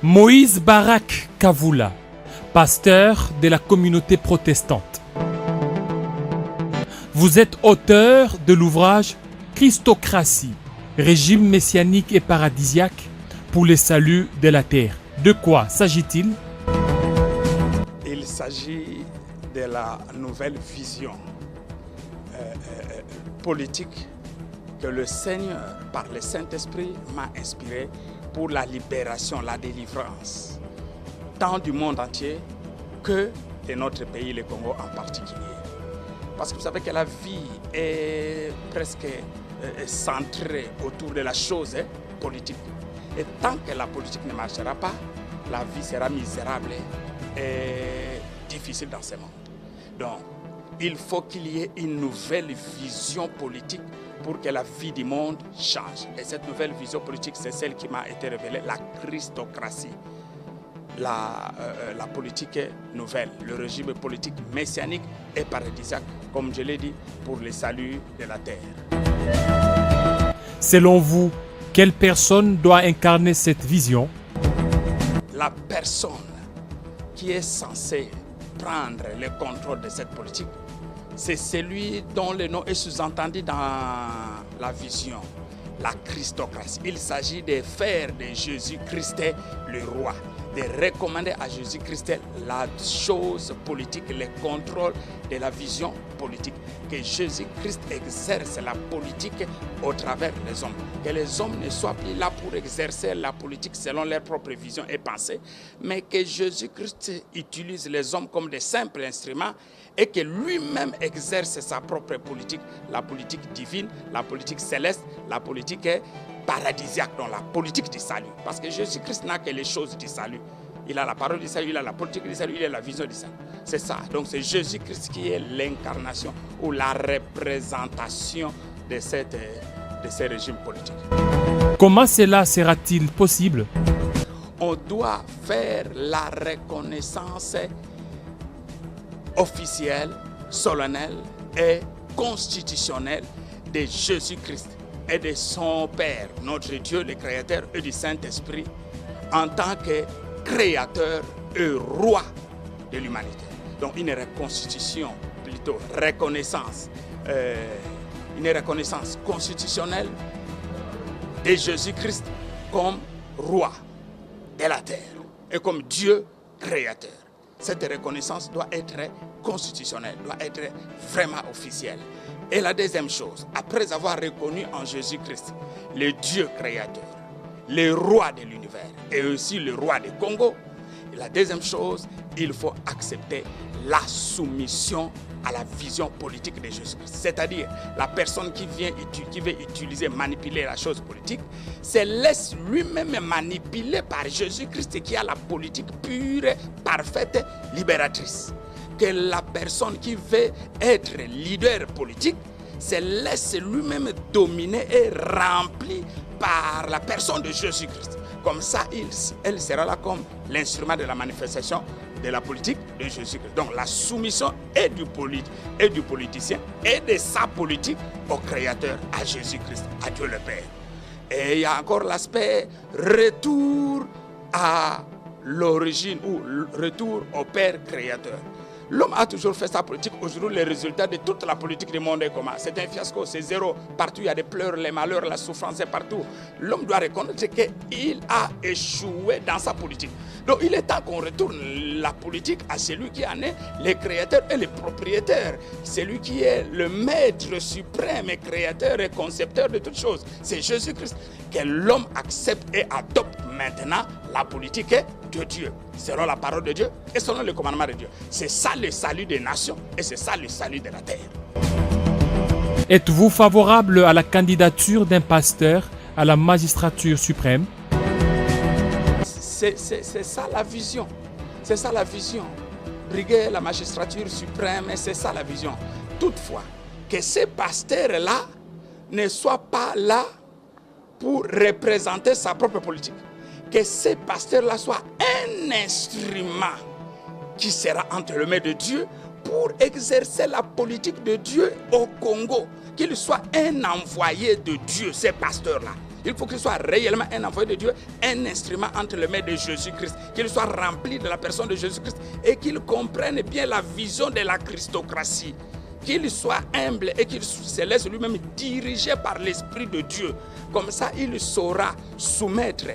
Moïse Barak Kavula, pasteur de la communauté protestante. Vous êtes auteur de l'ouvrage Christocratie, régime messianique et paradisiaque pour le salut de la terre. De quoi s'agit-il? Il s'agit de la nouvelle vision politique que le Seigneur, par le Saint-Esprit, m'a inspiré pour la libération, la délivrance, tant du monde entier que de notre pays, le Congo en particulier. Parce que vous savez que la vie est presque centrée autour de la chose politique. Et tant que la politique ne marchera pas, la vie sera misérable et difficile dans ce monde. Donc, il faut qu'il y ait une nouvelle vision politique pour que la vie du monde change. Et cette nouvelle vision politique, c'est celle qui m'a été révélée, la Christocratie. La politique nouvelle, le régime politique messianique et paradisiaque, comme je l'ai dit, pour le salut de la terre. Selon vous, quelle personne doit incarner cette vision? La personne qui est censée prendre le contrôle de cette politique, c'est celui dont le nom est sous-entendu dans la vision, la Christocratie. Il s'agit de faire de Jésus-Christ le roi, de recommander à Jésus-Christ la chose politique, le contrôle de la vision politique. Que Jésus-Christ exerce la politique au travers des hommes. Que les hommes ne soient plus là pour exercer la politique selon leur propre vision et pensée, mais que Jésus-Christ utilise les hommes comme des simples instruments et que lui-même exerce sa propre politique, la politique divine, la politique céleste, la politique paradisiaque, donc la politique du salut. Parce que Jésus-Christ n'a que les choses du salut. Il a la parole du salut, il a la politique du salut, il a la vision du salut. C'est ça. Donc c'est Jésus-Christ qui est l'incarnation ou la représentation de ce régime politique. Comment cela sera-t-il possible? On doit faire la reconnaissance officielle, solennelle et constitutionnelle de Jésus-Christ et de son Père, notre Dieu, le Créateur, et du Saint-Esprit, en tant que Créateur et Roi de l'humanité. Donc une reconstitution, plutôt reconnaissance, une reconnaissance constitutionnelle de Jésus-Christ comme Roi de la terre et comme Dieu Créateur. Cette reconnaissance doit être constitutionnelle, doit être vraiment officielle. Et la deuxième chose, après avoir reconnu en Jésus-Christ le Dieu créateur, le roi de l'univers et aussi le roi du Congo, la deuxième chose, il faut accepter la soumission à la vision politique de Jésus-Christ. C'est-à-dire, la personne qui veut utiliser, manipuler la chose politique, se laisse lui-même manipuler par Jésus-Christ qui a la politique pure, parfaite, libératrice. Que la personne qui veut être leader politique se laisse lui-même dominer et rempli par la personne de Jésus-Christ. Comme ça, elle sera là comme l'instrument de la manifestation de la politique de Jésus-Christ. Donc la soumission est du politicien et de sa politique au Créateur, à Jésus-Christ, à Dieu le Père. Et il y a encore l'aspect retour à l'origine ou retour au Père Créateur. L'homme a toujours fait sa politique. Aujourd'hui, les résultats de toute la politique du monde est comment? C'est un fiasco, c'est zéro. Partout, il y a des pleurs, les malheurs, la souffrance, c'est partout. L'homme doit reconnaître qu'il a échoué dans sa politique. Donc, il est temps qu'on retourne la politique à celui qui en est le créateur et le propriétaire. Celui qui est le maître suprême et créateur et concepteur de toutes choses. C'est Jésus-Christ. Que l'homme accepte et adopte maintenant la politique de Dieu, selon la parole de Dieu et selon le commandement de Dieu. C'est ça le salut des nations et c'est ça le salut de la terre. Êtes-vous favorable à la candidature d'un pasteur à la magistrature suprême? C'est ça la vision. C'est ça la vision. Briguer la magistrature suprême, c'est ça la vision. Toutefois, que ces pasteurs-là ne soient pas là pour représenter sa propre politique. Que ces pasteurs-là soient un instrument qui sera entre les mains de Dieu pour exercer la politique de Dieu au Congo. Qu'ils soient un envoyé de Dieu, ces pasteurs-là. Il faut qu'il soit réellement un envoyé de Dieu, un instrument entre les mains de Jésus-Christ, qu'il soit rempli de la personne de Jésus-Christ et qu'il comprenne bien la vision de la christocratie, qu'il soit humble et qu'il se laisse lui-même diriger par l'Esprit de Dieu. Comme ça, il saura soumettre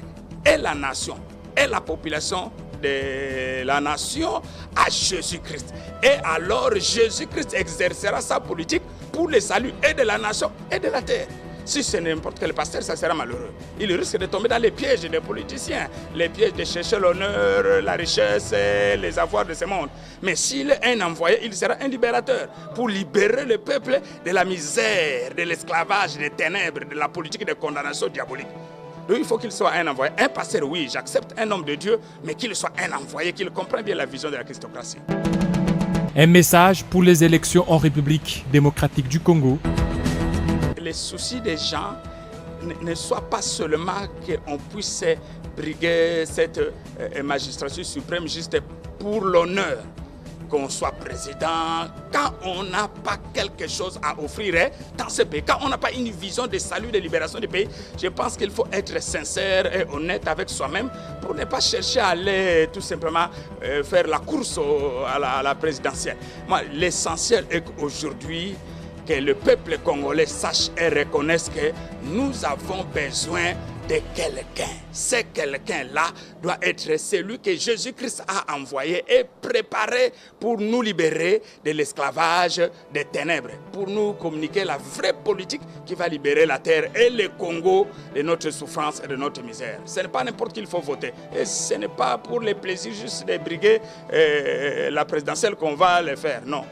et la nation et la population de la nation à Jésus-Christ. Et alors Jésus-Christ exercera sa politique pour le salut et de la nation et de la terre. Si c'est n'importe quel pasteur, ça sera malheureux. Il risque de tomber dans les pièges des politiciens, les pièges de chercher l'honneur, la richesse et les avoirs de ce monde. Mais s'il est un envoyé, il sera un libérateur pour libérer le peuple de la misère, de l'esclavage, des ténèbres, de la politique de condamnation diabolique. Donc il faut qu'il soit un envoyé. Un pasteur, oui, j'accepte un homme de Dieu, mais qu'il soit un envoyé, qu'il comprenne bien la vision de la christocratie. Un message pour les élections en République démocratique du Congo. Les soucis des gens ne soient pas seulement qu'on puisse briguer cette magistrature suprême juste pour l'honneur, qu'on soit président, quand on n'a pas quelque chose à offrir dans ce pays, quand on n'a pas une vision de salut, de libération du pays, je pense qu'il faut être sincère et honnête avec soi-même pour ne pas chercher à aller tout simplement faire la course à la présidentielle. Moi, l'essentiel est qu'aujourd'hui, que le peuple congolais sache et reconnaisse que nous avons besoin de quelqu'un. Ce quelqu'un-là doit être celui que Jésus-Christ a envoyé et préparé pour nous libérer de l'esclavage des ténèbres, pour nous communiquer la vraie politique qui va libérer la terre et le Congo de notre souffrance et de notre misère. Ce n'est pas n'importe qui il faut voter. Et ce n'est pas pour les plaisirs juste de briguer la présidentielle qu'on va le faire, non.